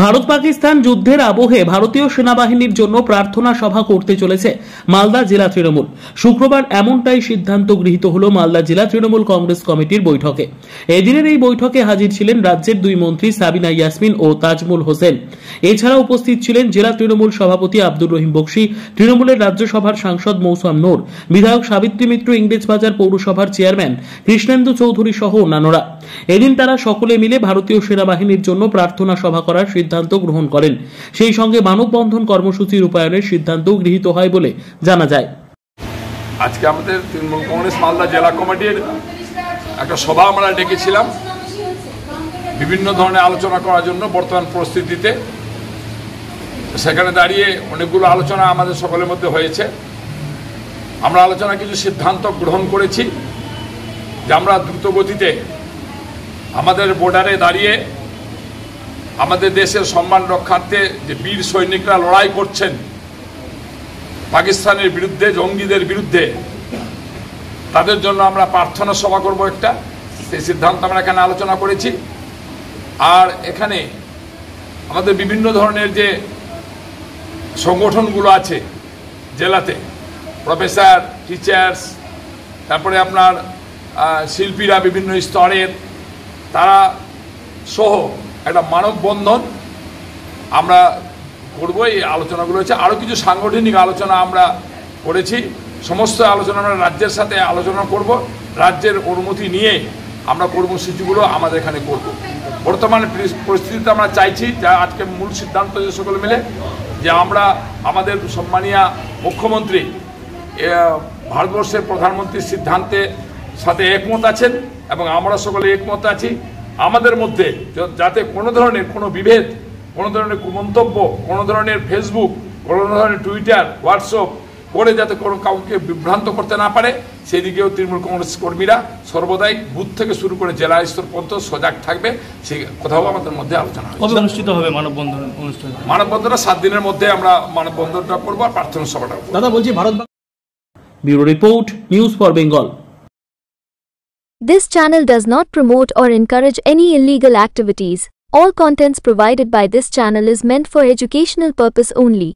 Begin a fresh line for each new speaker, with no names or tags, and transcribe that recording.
ভারত পাকিস্তান যুদ্ধের আবহে ভারতীয় সেনাবাহিনীর জন্য প্রার্থনা সভা করতে চলেছে মালদা জেলা তৃণমূল। শুক্রবার এমনটাই সিদ্ধান্ত গৃহীত হলো মালদা জেলা তৃণমূল কংগ্রেস কমিটির বৈঠকে। এদিনের এই বৈঠকে হাজির ছিলেন রাজ্যের দুই মন্ত্রী সাবিনা ইয়াসমিন ও তাজমুল হোসেন। এছাড়া উপস্থিত ছিলেন জেলা তৃণমূল সভাপতি আব্দুর রহিম বক্সি, তৃণমূলের রাজ্যসভার সাংসদ মৌসাম নূর, বিধায়ক সাবিত্রী মিত্র, ইংরেজবাজার পৌরসভার চেয়ারম্যান কৃষ্ণেন্দু চৌধুরী সহ অন্যান্যরা। এদিন তারা সকলে মিলে ভারতীয় সেনাবাহিনীর জন্য প্রার্থনা সভা করার সিদ্ধান্ত গ্রহণ করেন। সেই সঙ্গে মানববন্ধন কর্মসূচি রূপায়ণের সিদ্ধান্ত গৃহীত হয় বলে জানা যায়।
আজকে আমাদের তৃণমূল কংগ্রেস মালদা জেলা কমিটির একটা সভা আমরা ডেকেছিলাম বিভিন্ন ধরনের আলোচনা করার জন্য বর্তমান পরিস্থিতিতে। সেখানে দাঁড়িয়ে অনেকগুলো আলোচনা আমাদের সকলের মধ্যে হয়েছে। আমরা আলোচনা কিছু সিদ্ধান্ত গ্রহণ করেছি যে আমরা দ্রুত গতিতে আমাদের বর্ডারে দাঁড়িয়ে আমাদের দেশের সম্মান রক্ষার্থে যে বীর সৈনিকরা লড়াই করছেন পাকিস্তানের বিরুদ্ধে, জঙ্গিদের বিরুদ্ধে, তাদের জন্য আমরা প্রার্থনা সভা করব একটা। সেই সিদ্ধান্ত আমরা এখানে আলোচনা করেছি। আর এখানে আমাদের বিভিন্ন ধরনের যে সংগঠনগুলো আছে জেলাতে, প্রফেসর, টিচার্স, তারপরে আপনার শিল্পীরা বিভিন্ন স্তরের, তারা সহ একটা মানববন্ধন আমরা করব। এই আলোচনাগুলো হচ্ছে আরও কিছু সাংগঠনিক আলোচনা আমরা করেছি। সমস্ত আলোচনা আমরা রাজ্যের সাথে আলোচনা করব। রাজ্যের অনুমতি নিয়ে আমরা কর্মসূচিগুলো আমাদের এখানে করব। বর্তমান পরিস্থিতিতে আমরা চাইছি, যা আজকে মূল সিদ্ধান্ত যে সকলে মিলে, যে আমরা আমাদের সম্মানীয় মুখ্যমন্ত্রী ভারতবর্ষের প্রধানমন্ত্রীর সিদ্ধান্তের সাথে একমত আছেন এবং আমরা সকলে একমত আছি। আমাদের মধ্যে যাতে কোনো ধরনের কোনো বিভেদ, কোনো ধরনের কুমন্তব্য, কোনো ধরনের ফেসবুক, কোনো ধরনের টুইটার, হোয়াটসঅ্যাপ করে যাতে কোনো কাউকে বিভ্রান্ত করতে না পারে, সেদিকেও তৃণমূল কংগ্রেস কর্মীরা সর্বদাই বুথ থেকে শুরু করে জেলা স্তর পর্যন্ত সজাগ থাকবে। সেই কথাও আমাদের মধ্যে আলোচনা হবে।
কবে অনুষ্ঠিত হবে মানববন্ধন অনুষ্ঠান?
মানববন্ধনটা 7 দিনের মধ্যে আমরা মানববন্ধনটা করবো আর প্রার্থনা সভাটা করবো।
দাদা বলছি Bharat.
Bureau report, news for Bengal.
This channel does not promote or encourage any illegal activities. All contents provided by this channel is meant for educational purpose only.